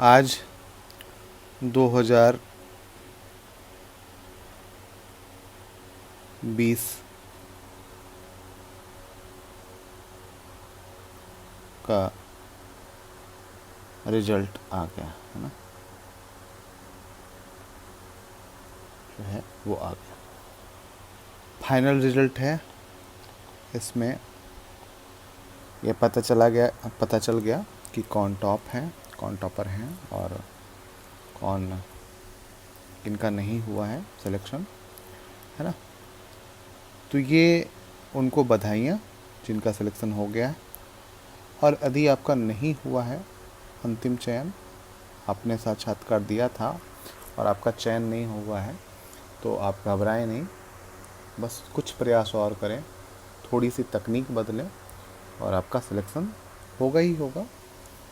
आज 2020 का रिजल्ट आ गया है ना, जो है वो आ गया। फाइनल रिजल्ट है, इसमें ये पता चल गया कि कौन कौन टॉपर हैं और कौन किनका नहीं हुआ है सिलेक्शन, है ना। तो ये उनको बधाइयाँ जिनका सिलेक्शन हो गया है, और यदि आपका नहीं हुआ है अंतिम चयन, आपने साक्षात्कार दिया था और आपका चयन नहीं हुआ है, तो आप घबराएं नहीं, बस कुछ प्रयास और करें, थोड़ी सी तकनीक बदलें और आपका सिलेक्शन होगा ही होगा।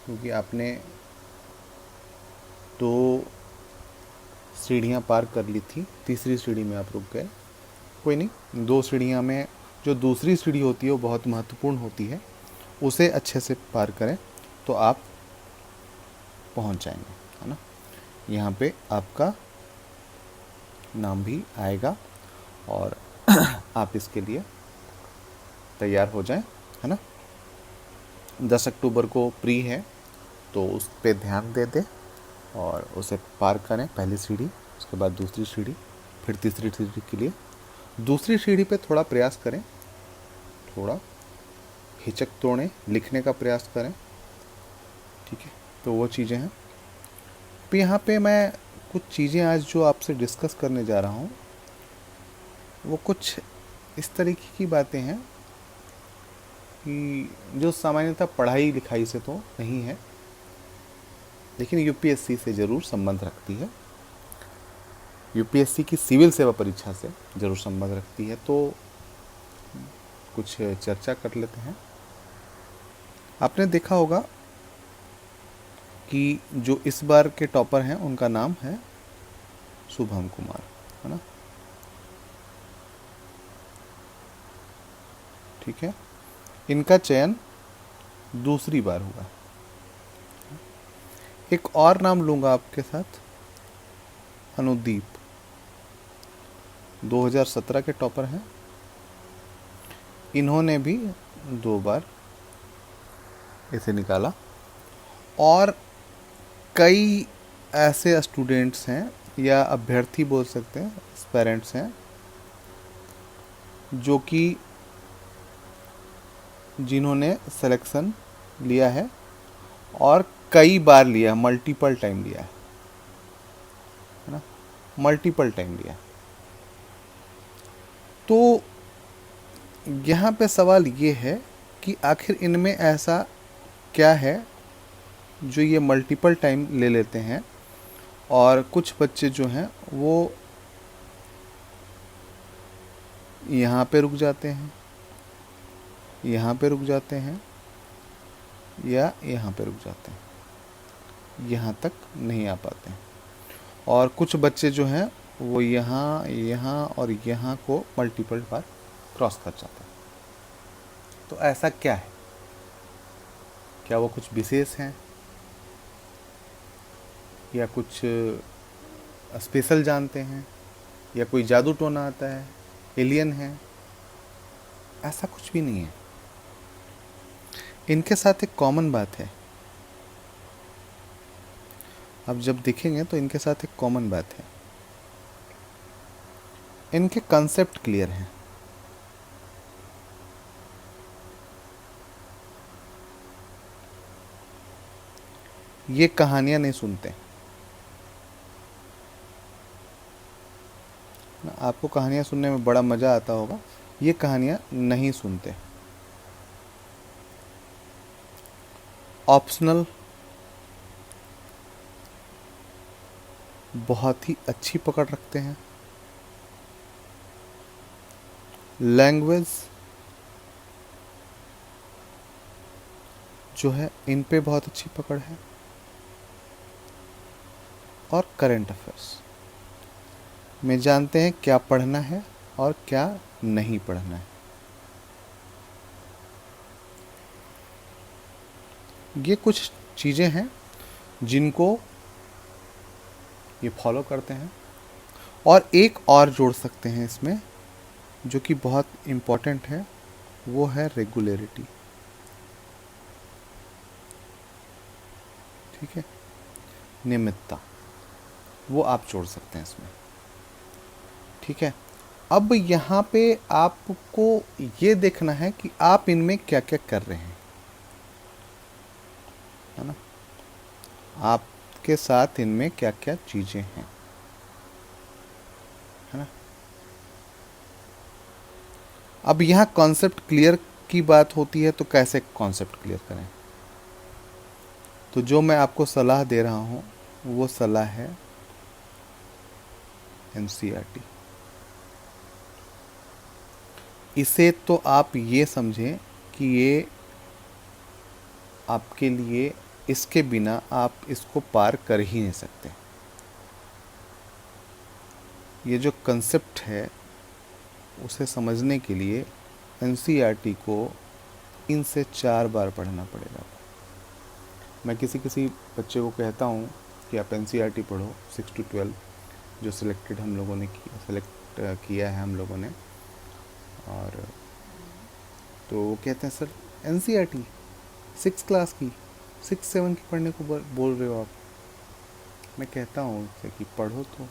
क्योंकि आपने 2 सीढ़ियाँ पार कर ली थी, तीसरी सीढ़ी में आप रुक गए। कोई नहीं, 2 सीढ़ियाँ में जो दूसरी सीढ़ी होती है वो बहुत महत्वपूर्ण होती है, उसे अच्छे से पार करें तो आप पहुंच जाएंगे, है ना। यहाँ पे आपका नाम भी आएगा और आप इसके लिए तैयार हो जाएं, है ना। 10 अक्टूबर को प्री है, तो उस पे ध्यान दे दें और उसे पार करें, पहली सीढ़ी, उसके बाद दूसरी सीढ़ी, फिर तीसरी सीढ़ी के लिए दूसरी सीढ़ी पे थोड़ा प्रयास करें, थोड़ा हिचक तोड़ें, लिखने का प्रयास करें, ठीक है। तो वो चीज़ें हैं। तो यहाँ पे मैं कुछ चीज़ें आज जो आपसे डिस्कस करने जा रहा हूँ, वो कुछ इस तरीके की बातें हैं कि जो सामान्यतः पढ़ाई लिखाई से तो नहीं है, लेकिन यूपीएससी से ज़रूर संबंध रखती है, यूपीएससी की सिविल सेवा परीक्षा से ज़रूर संबंध रखती है। तो कुछ चर्चा कर लेते हैं। आपने देखा होगा कि जो इस बार के टॉपर हैं उनका नाम है शुभम कुमार, है ना, ठीक है। इनका चयन दूसरी बार हुआ। एक और नाम लूँगा आपके साथ, अनुदीप, 2017 के टॉपर हैं। इन्होंने भी 2 बार इसे निकाला, और कई ऐसे स्टूडेंट्स हैं या अभ्यर्थी बोल सकते हैं, पेरेंट्स हैं, जो कि जिन्होंने सिलेक्शन लिया है और कई बार लिया, मल्टीपल टाइम लिया है ना, मल्टीपल टाइम लिया। तो यहाँ पे सवाल ये है कि आखिर इनमें ऐसा क्या है जो ये मल्टीपल टाइम ले लेते हैं, और कुछ बच्चे जो हैं वो यहाँ पे रुक जाते हैं, यहाँ पे रुक जाते हैं, या यहाँ पे रुक जाते हैं, यहाँ तक नहीं आ पाते हैं। और कुछ बच्चे जो हैं वो यहाँ, यहाँ और यहाँ को मल्टीपल बार क्रॉस कर जाते हैं। तो ऐसा क्या है? क्या वो कुछ विशेष हैं, या कुछ स्पेशल जानते हैं, या कोई जादू टोना आता है, एलियन है? ऐसा कुछ भी नहीं है। इनके साथ एक कॉमन बात है, आप जब देखेंगे तो इनके साथ एक कॉमन बात है, इनके कंसेप्ट क्लियर हैं। ये कहानियां नहीं सुनते ना, आपको कहानियां सुनने में बड़ा मज़ा आता होगा, ये कहानियां नहीं सुनते। ऑप्शनल बहुत ही अच्छी पकड़ रखते हैं, लैंग्वेज जो है इन पे बहुत अच्छी पकड़ है, और करंट अफेयर्स में जानते हैं क्या पढ़ना है और क्या नहीं पढ़ना है। ये कुछ चीज़ें हैं जिनको ये फॉलो करते हैं। और एक और जोड़ सकते हैं इसमें जो कि बहुत इम्पोर्टेंट है, वो है रेगुलरिटी। ठीक है, नियमितता, वो आप जोड़ सकते हैं इसमें। ठीक है, अब यहाँ पे आपको ये देखना है कि आप इनमें क्या क्या कर रहे हैं, है ना, आपके साथ इनमें क्या क्या चीज़ें हैं, है ना। अब यहाँ कॉन्सेप्ट क्लियर की बात होती है, तो कैसे कॉन्सेप्ट क्लियर करें? तो जो मैं आपको सलाह दे रहा हूँ वो सलाह है एनसीईआरटी। इसे तो आप ये समझें कि ये आपके लिए, इसके बिना आप इसको पार कर ही नहीं सकते। ये जो कंसेप्ट है उसे समझने के लिए एनसीईआरटी को 3 से 4 बार पढ़ना पड़ेगा। मैं किसी किसी बच्चे को कहता हूँ कि आप एनसीईआरटी पढ़ो 6 to 12, जो सिलेक्टेड हम लोगों ने सेलेक्ट किया है हम लोगों ने, और तो वो कहते हैं सर एनसीईआरटी 6 क्लास की, 6-7 की पढ़ने को बोल रहे हो आप। मैं कहता हूँ उनसे कि पढ़ो, तो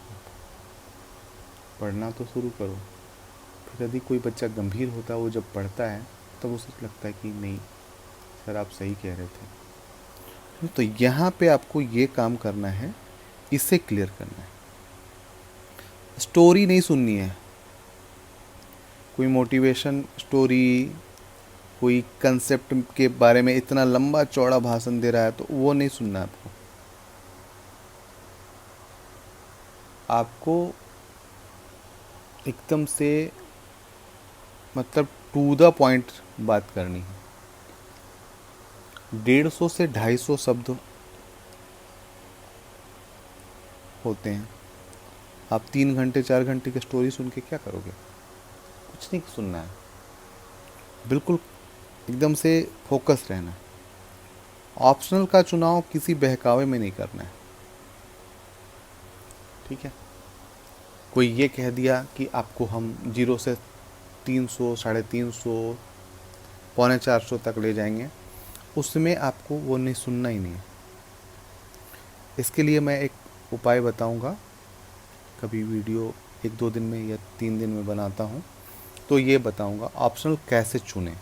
पढ़ना तो शुरू करो। फिर यदि कोई बच्चा गंभीर होता है, वो जब पढ़ता है तब तो उसे लगता है कि नहीं सर आप सही कह रहे थे। तो यहाँ पे आपको ये काम करना है, इसे क्लियर करना है। स्टोरी नहीं सुननी है, कोई मोटिवेशन स्टोरी, कोई कंसेप्ट के बारे में इतना लंबा चौड़ा भाषण दे रहा है तो वो नहीं सुनना है आपको। आपको एकदम से मतलब टू द पॉइंट बात करनी है। 150 से 250 शब्द होते हैं। आप 3 घंटे 4 घंटे की स्टोरी सुन के क्या करोगे? कुछ नहीं सुनना है, बिल्कुल एकदम से फोकस रहना है। ऑप्शनल का चुनाव किसी बहकावे में नहीं करना है। ठीक है, कोई ये कह दिया कि आपको हम 0 से 300, 350, 450 तक ले जाएंगे, उसमें आपको वो नहीं सुनना ही नहीं है। इसके लिए मैं एक उपाय बताऊंगा, कभी वीडियो 1-2 दिन में या 3 दिन में बनाता हूँ, तो ये बताऊंगा ऑप्शनल कैसे चुनें।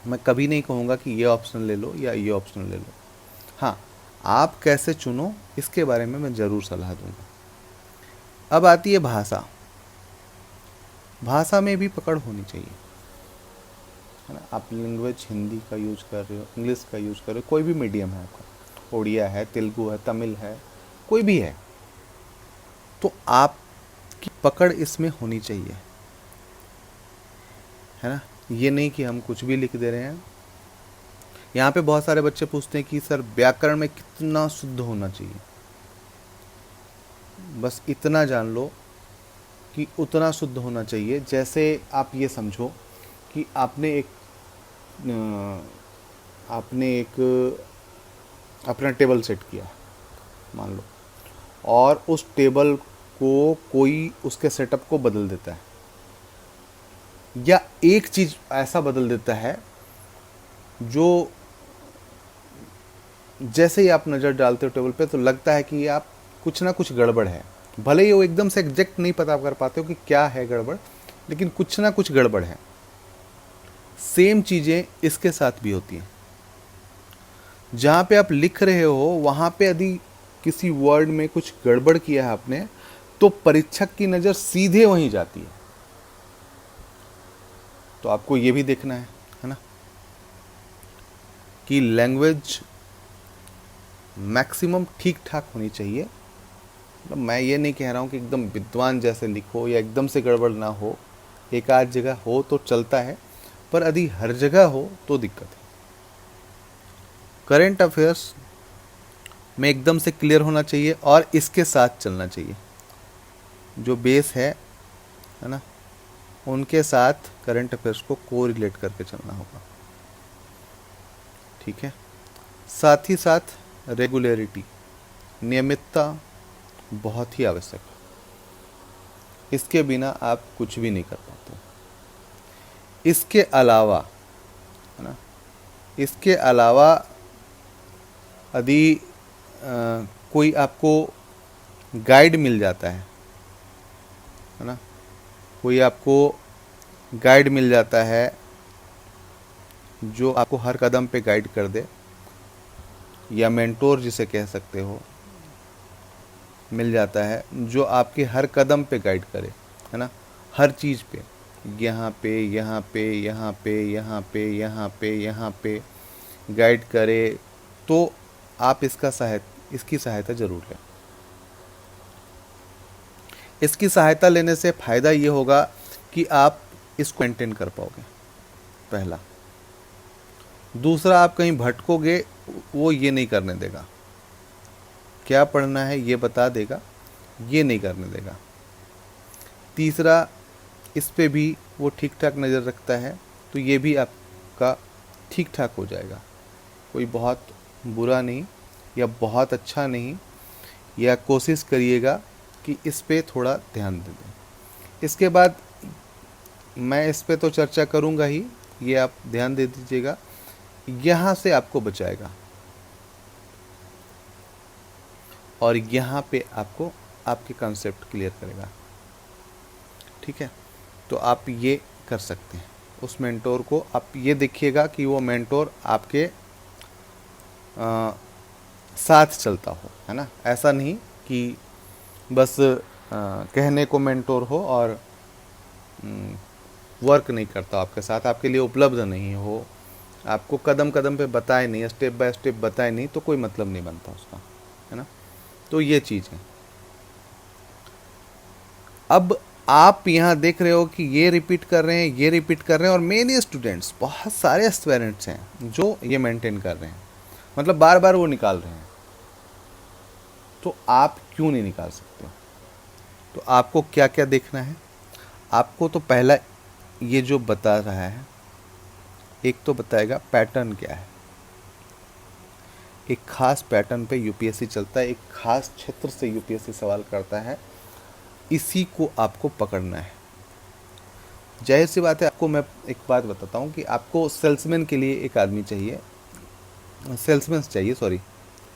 मैं कभी नहीं कहूँगा कि ये ऑप्शन ले लो या ये ऑप्शन ले लो। हाँ, आप कैसे चुनो इसके बारे में मैं ज़रूर सलाह दूंगा। अब आती है भाषा। भाषा में भी पकड़ होनी चाहिए, है ना। आप लैंग्वेज हिंदी का यूज कर रहे हो, इंग्लिश का यूज कर रहे हो, कोई भी मीडियम है आपका, उड़िया है, तेलुगु है, तमिल है, कोई भी है, तो आपकी पकड़ इसमें होनी चाहिए, है ना। ये नहीं कि हम कुछ भी लिख दे रहे हैं। यहाँ पे बहुत सारे बच्चे पूछते हैं कि सर व्याकरण में कितना शुद्ध होना चाहिए। बस इतना जान लो कि उतना शुद्ध होना चाहिए। जैसे आप ये समझो कि आपने एक अपना टेबल सेट किया मान लो, और उस टेबल को कोई उसके सेटअप को बदल देता है, या एक चीज़ ऐसा बदल देता है जो जैसे ही आप नज़र डालते हो टेबल पे तो लगता है कि आप कुछ ना कुछ गड़बड़ है। भले ही वो एकदम से एग्जैक्ट नहीं पता कर पाते हो कि क्या है गड़बड़, लेकिन कुछ ना कुछ गड़बड़ है। सेम चीज़ें इसके साथ भी होती हैं। जहाँ पे आप लिख रहे हो वहाँ पे यदि किसी वर्ड में कुछ गड़बड़ किया है आपने, तो परीक्षक की नज़र सीधे वहीं जाती है। तो आपको ये भी देखना है ना, कि लैंग्वेज मैक्सिमम ठीक ठाक होनी चाहिए। मतलब मैं ये नहीं कह रहा हूँ कि एकदम विद्वान जैसे लिखो या एकदम से गड़बड़ ना हो, एक आध जगह हो तो चलता है, पर यदि हर जगह हो तो दिक्कत है। करंट अफेयर्स में एकदम से क्लियर होना चाहिए और इसके साथ चलना चाहिए। जो बेस है ना, उनके साथ करंट अफेयर्स को कोरिलेट करके चलना होगा। ठीक है, साथ ही साथ रेगुलरिटी, नियमितता बहुत ही आवश्यक है। इसके बिना आप कुछ भी नहीं कर पाते। इसके अलावा, है ना, इसके अलावा यदि कोई आपको गाइड मिल जाता है ना, कोई आपको गाइड मिल जाता है जो आपको हर कदम पे गाइड कर दे, या मेंटोर जिसे कह सकते हो, मिल जाता है जो आपके हर कदम पे गाइड करे, है ना, हर चीज़ पे, यहाँ पे यहाँ पे यहाँ पे यहाँ पे यहाँ पे यहाँ पे गाइड करे, तो आप इसकी सहायता ज़रूर लें। इसकी सहायता लेने से फ़ायदा ये होगा कि आप इसको मेंटेन कर पाओगे, पहला। दूसरा, आप कहीं भटकोगे, वो ये नहीं करने देगा। क्या पढ़ना है ये बता देगा, ये नहीं करने देगा। तीसरा, इस पे भी वो ठीक ठाक नज़र रखता है, तो ये भी आपका ठीक ठाक हो जाएगा। कोई बहुत बुरा नहीं या बहुत अच्छा नहीं, या कोशिश करिएगा कि इस पे थोड़ा ध्यान दे दें। इसके बाद मैं इस पे तो चर्चा करूँगा ही, ये आप ध्यान दे दीजिएगा, यहाँ से आपको बचाएगा और यहाँ पे आपको आपके कॉन्सेप्ट क्लियर करेगा। ठीक है, तो आप ये कर सकते हैं। उस मेंटोर को आप ये देखिएगा कि वो मेंटोर आपके साथ चलता हो, है ना। ऐसा नहीं कि बस कहने को मेंटोर हो और वर्क नहीं करता आपके साथ, आपके लिए उपलब्ध नहीं हो, आपको कदम कदम पे बताए नहीं, स्टेप बाय स्टेप बताए नहीं, तो कोई मतलब नहीं बनता उसका, है ना। तो ये चीज़ है। अब आप यहाँ देख रहे हो कि ये रिपीट कर रहे हैं, ये रिपीट कर रहे हैं, और मेनी स्टूडेंट्स, बहुत सारे एस्पिरेंट्स हैं जो ये मेंटेन कर रहे हैं, मतलब बार बार वो निकाल रहे हैं। तो आप क्यों नहीं निकाल सकते? तो आपको क्या क्या देखना है? आपको तो पहला ये जो बता रहा है, एक तो बताएगा पैटर्न क्या है। एक खास पैटर्न पे यूपीएससी चलता है, एक खास क्षेत्र से यूपीएससी सवाल करता है, इसी को आपको पकड़ना है। जाहिर सी बात है, आपको मैं एक बात बताता हूँ कि आपको सेल्समैन के लिए एक आदमी चाहिए,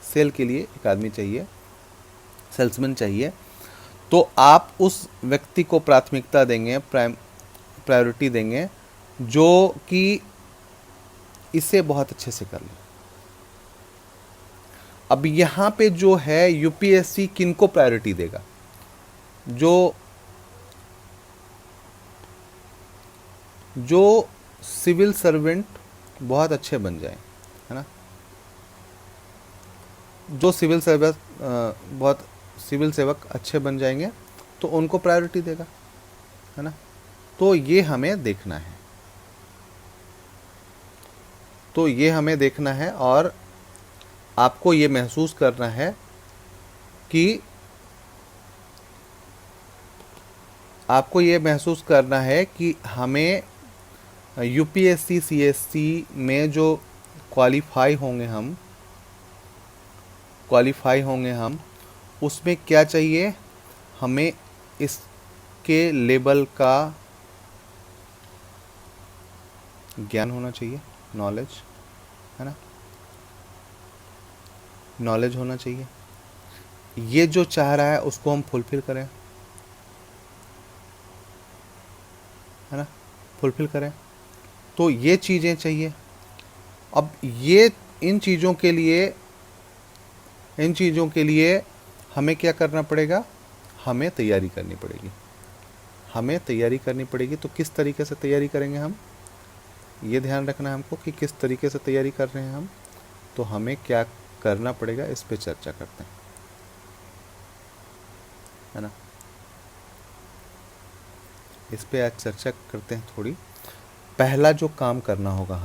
सेल के लिए एक आदमी चाहिए, सेल्समैन चाहिए। तो आप उस व्यक्ति को प्राथमिकता देंगे, प्रायोरिटी देंगे जो कि इसे बहुत अच्छे से कर ले। अब यहाँ पे जो है, यूपीएससी किनको प्रायोरिटी देगा? जो सिविल सर्वेंट बहुत अच्छे बन जाए, है ना, जो सिविल सेवक अच्छे बन जाएंगे तो उनको प्रायोरिटी देगा, है ना। तो ये हमें देखना है, और आपको ये महसूस करना है कि हमें यूपीएससी सीएससी में जो क्वालिफाई होंगे हम, उसमें क्या चाहिए? हमें इसके लेवल का ज्ञान होना चाहिए, नॉलेज, है ना, नॉलेज होना चाहिए। ये जो चाह रहा है उसको हम फुलफिल करें, है ना, फुलफिल करें। तो ये चीज़ें चाहिए। अब इन चीज़ों के लिए हमें क्या करना पड़ेगा? हमें तैयारी करनी पड़ेगी। तो किस तरीके से तैयारी करेंगे हम? ये ध्यान रखना है हमको कि किस तरीके से तैयारी कर रहे हैं हम। तो हमें क्या करना पड़ेगा, इस पे चर्चा करते हैं, है ना। इस पे आज चर्चा करते हैं थोड़ी। पहला जो काम करना होगा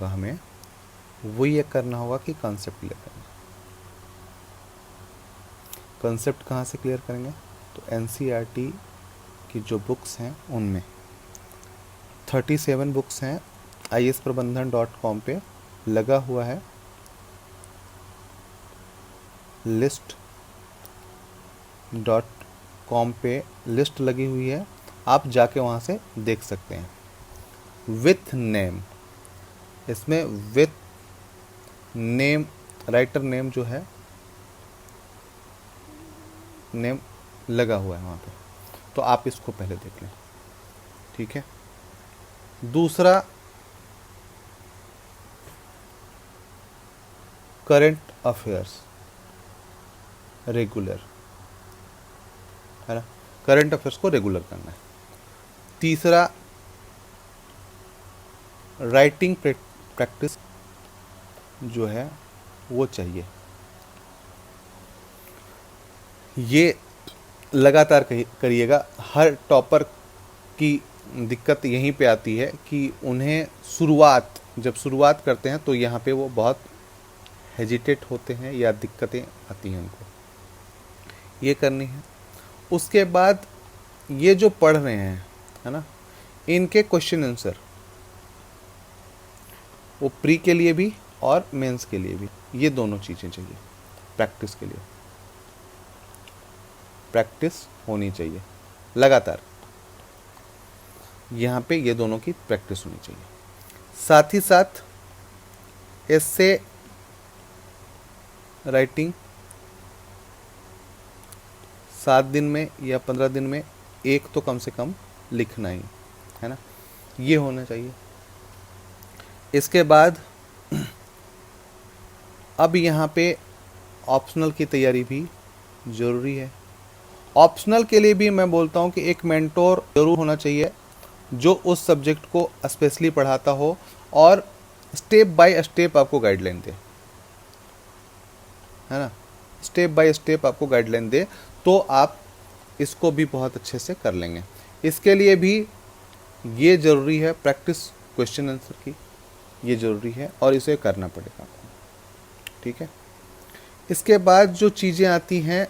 हमें वो ये करना होगा कि कॉन्सेप्ट क्लियर करना। कॉन्सेप्ट कहाँ से क्लियर करेंगे? तो एनसीईआरटी की जो बुक्स हैं उनमें 37 बुक्स हैं, IASPrabandhan.com पे लगा हुआ है, list.com पे लिस्ट लगी हुई है, आप जाके वहाँ से देख सकते हैं। विथ नेम, इसमें विथ नेम, राइटर नेम जो है, नेम लगा हुआ है वहाँ पे, तो आप इसको पहले देख लें, ठीक है। दूसरा, करंट अफेयर्स रेगुलर, है ना, करंट अफेयर्स को रेगुलर करना है। तीसरा, राइटिंग प्रैक्टिस जो है वो चाहिए। ये लगातार करिएगा। हर टॉपर की दिक्कत यहीं पे आती है कि उन्हें जब शुरुआत करते हैं तो यहाँ पे वो बहुत हेजिटेट होते हैं या दिक्कतें आती हैं उनको, ये करनी है। उसके बाद ये जो पढ़ रहे हैं, है ना, इनके क्वेश्चन आंसर वो प्री के लिए भी और मेंस के लिए भी, ये दोनों चीज़ें चाहिए प्रैक्टिस के लिए। प्रैक्टिस होनी चाहिए लगातार, यहाँ पे ये दोनों की प्रैक्टिस होनी चाहिए। साथ ही साथ एसे राइटिंग 7 दिन में या 15 दिन में एक तो कम से कम लिखना ही, है ना, ये होना चाहिए। इसके बाद अब यहाँ पे ऑप्शनल की तैयारी भी ज़रूरी है। ऑप्शनल के लिए भी मैं बोलता हूँ कि एक मेंटोर ज़रूर होना चाहिए जो उस सब्जेक्ट को स्पेशली पढ़ाता हो और स्टेप बाय स्टेप आपको गाइडलाइन दे, है ना, स्टेप बाय स्टेप आपको गाइडलाइन दे, तो आप इसको भी बहुत अच्छे से कर लेंगे। इसके लिए भी ये ज़रूरी है, प्रैक्टिस क्वेश्चन आंसर की, ये ज़रूरी है और इसे करना पड़ेगा आपको, ठीक है। इसके बाद जो चीज़ें आती हैं,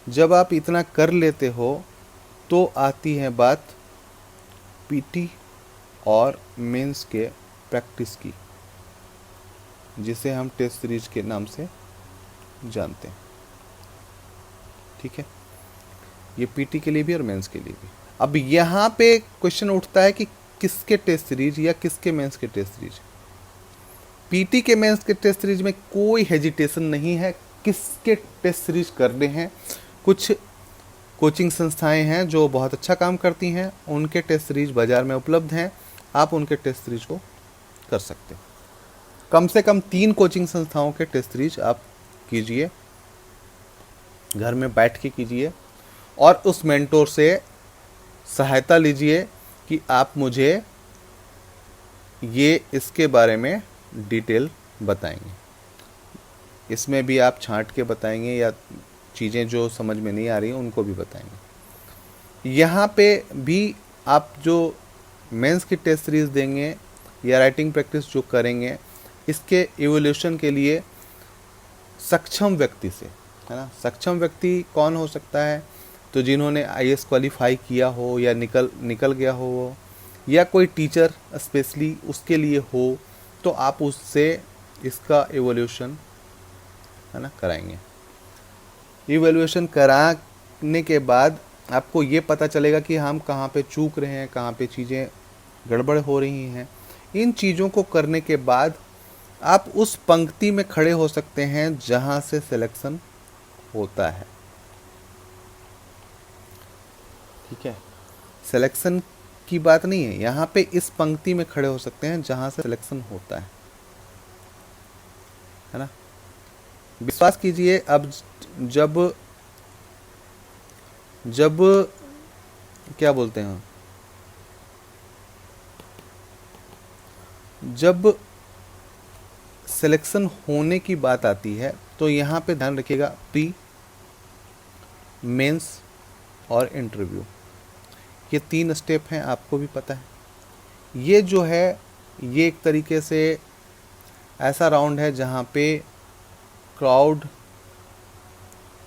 जब आप इतना कर लेते हो तो आती है बात पीटी और मेंस के प्रैक्टिस की, जिसे हम टेस्ट सीरीज के नाम से जानते हैं, ठीक है। ये पीटी के लिए भी और मेंस के लिए भी। अब यहाँ पे क्वेश्चन उठता है कि किसके टेस्ट सीरीज या किसके मेंस के टेस्ट सीरीज। पीटी के मेंस के टेस्ट सीरीज में कोई हेजिटेशन नहीं है, किसके टेस्ट सीरीज करने हैं। कुछ कोचिंग संस्थाएं हैं जो बहुत अच्छा काम करती हैं, उनके टेस्ट सीरीज बाज़ार में उपलब्ध हैं, आप उनके टेस्ट सीरीज को कर सकते हैं। कम से कम 3 कोचिंग संस्थाओं के टेस्ट सीरीज आप कीजिए, घर में बैठ के कीजिए और उस मेंटोर से सहायता लीजिए कि आप मुझे ये इसके बारे में डिटेल बताएंगे। इसमें भी आप छांट के बताएंगे या चीज़ें जो समझ में नहीं आ रही हैं उनको भी बताएंगे। यहाँ पे भी आप जो मेंस की टेस्ट सीरीज देंगे या राइटिंग प्रैक्टिस जो करेंगे, इसके इवोल्यूशन के लिए सक्षम व्यक्ति से, है ना, सक्षम व्यक्ति कौन हो सकता है, तो जिन्होंने आईएएस क्वालिफाई किया हो या निकल गया हो, या कोई टीचर स्पेशली उसके लिए हो, तो आप उससे इसका इवोल्यूशन, है ना, कराएंगे। इवैल्यूएशन कराने के बाद आपको ये पता चलेगा कि हम कहाँ पे चूक रहे हैं, कहाँ पे चीज़ें गड़बड़ हो रही हैं। इन चीज़ों को करने के बाद आप उस पंक्ति में खड़े हो सकते हैं जहाँ से सिलेक्शन होता है, ठीक है। सिलेक्शन की बात नहीं है, यहाँ पे इस पंक्ति में खड़े हो सकते हैं जहाँ से सिलेक्शन होता है ना। विश्वास कीजिए, अब जब क्या बोलते हैं, जब सिलेक्शन होने की बात आती है तो यहाँ पे ध्यान रखिएगा, प्री, मेंस और इंटरव्यू, ये 3 स्टेप हैं, आपको भी पता है। ये जो है ये एक तरीके से ऐसा राउंड है जहाँ पे क्राउड,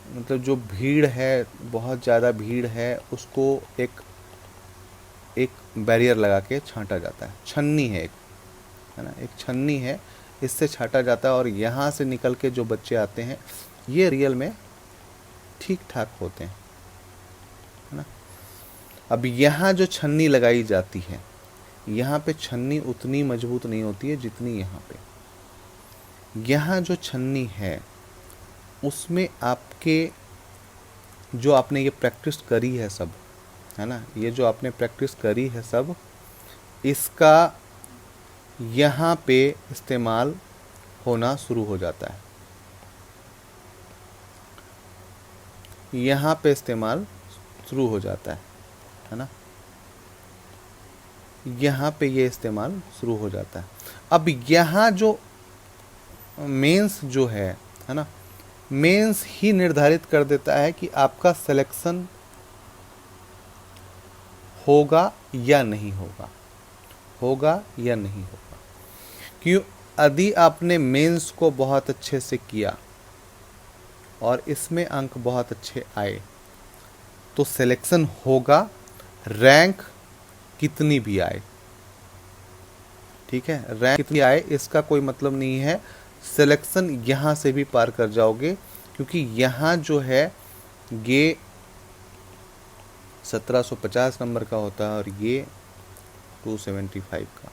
मतलब जो भीड़ है, बहुत ज़्यादा भीड़ है, उसको एक बैरियर लगा के छांटा जाता है। छन्नी है एक, है ना, एक छन्नी है, इससे छाटा जाता है और यहाँ से निकल के जो बच्चे आते हैं ये रियल में ठीक ठाक होते हैं, है ना। अब यहाँ जो छन्नी लगाई जाती है, यहाँ पे छन्नी उतनी मजबूत नहीं होती है जितनी यहाँ पे। यहाँ जो छन्नी है उसमें आपके जो आपने ये प्रैक्टिस करी है सब, है ना, ये जो आपने प्रैक्टिस करी है सब, इसका यहाँ पे इस्तेमाल होना शुरू हो जाता है। यहाँ पे इस्तेमाल शुरू हो जाता है ना। यहाँ पे ये इस्तेमाल शुरू हो जाता है। अब यहाँ जो मेंस जो है ना, मेंस ही निर्धारित कर देता है कि आपका सिलेक्शन होगा या नहीं होगा, होगा या नहीं होगा। क्यों? यदि आपने मेंस को बहुत अच्छे से किया और इसमें अंक बहुत अच्छे आए तो सिलेक्शन होगा, रैंक कितनी भी आए, ठीक है। रैंक कितनी आए इसका कोई मतलब नहीं है, सिलेक्शन यहाँ से भी पार कर जाओगे, क्योंकि यहाँ जो है ये 1750 नंबर का होता है और ये 275 का।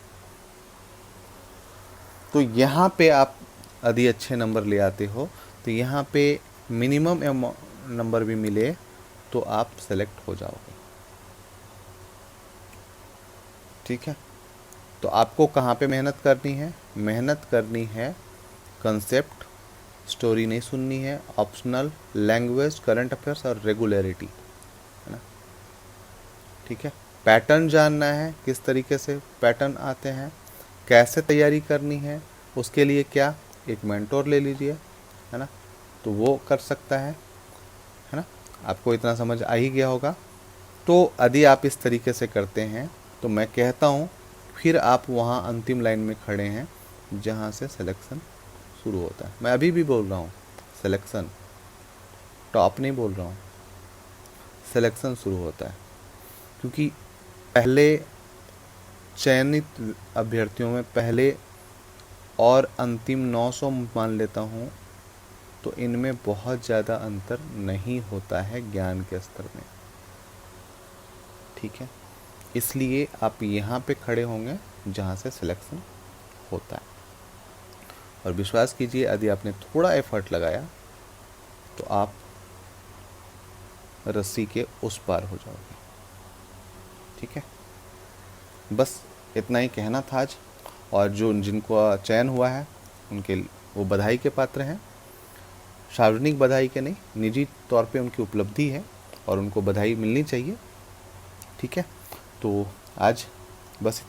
तो यहाँ पे आप यदि अच्छे नंबर ले आते हो तो यहाँ पे मिनिमम नंबर भी मिले तो आप सेलेक्ट हो जाओगे, ठीक है। तो आपको कहाँ पे मेहनत करनी है? मेहनत करनी है कंसेप्ट, स्टोरी नहीं सुननी है, ऑप्शनल, लैंग्वेज, करंट अफेयर्स और रेगुलरिटी, है ना, ठीक है। पैटर्न जानना है, किस तरीके से पैटर्न आते हैं, कैसे तैयारी करनी है, उसके लिए क्या एक मेंटोर ले लीजिए, है ना, तो वो कर सकता है ना। आपको इतना समझ आ ही गया होगा। तो यदि आप इस तरीके से करते हैं तो मैं कहता हूँ फिर आप वहाँ अंतिम लाइन में खड़े हैं जहाँ से सिलेक्शन शुरू होता है। मैं अभी भी बोल रहा हूँ सिलेक्शन, टॉप नहीं बोल रहा हूँ, सिलेक्शन शुरू होता है। क्योंकि पहले चयनित अभ्यर्थियों में पहले और अंतिम 900 मान लेता हूँ तो इनमें बहुत ज़्यादा अंतर नहीं होता है ज्ञान के स्तर में, ठीक है। इसलिए आप यहाँ पे खड़े होंगे जहाँ से सिलेक्शन होता है। और विश्वास कीजिए यदि आपने थोड़ा एफर्ट लगाया तो आप रस्सी के उस पार हो जाओगे, ठीक है। बस इतना ही कहना था आज। और जो जिनको चयन हुआ है उनके वो बधाई के पात्र हैं, सार्वजनिक बधाई के नहीं, निजी तौर पे उनकी उपलब्धि है और उनको बधाई मिलनी चाहिए, ठीक है। तो आज बस